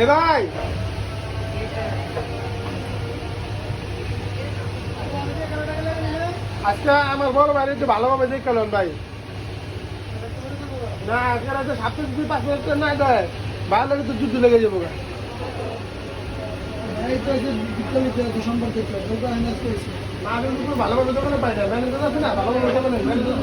এ ভাই আজকে আমার বড় ভাই একটু ভালোভাবে দেখলেন ভাই না আজকে রাতে 7-5 না দেয় ভালো লাগে তো যুদ্ধ লেগে যাবো ভালোভাবে দোকানে পাই না ম্যানেজার আছে না ভালোভাবে দোকানে ম্যানেজার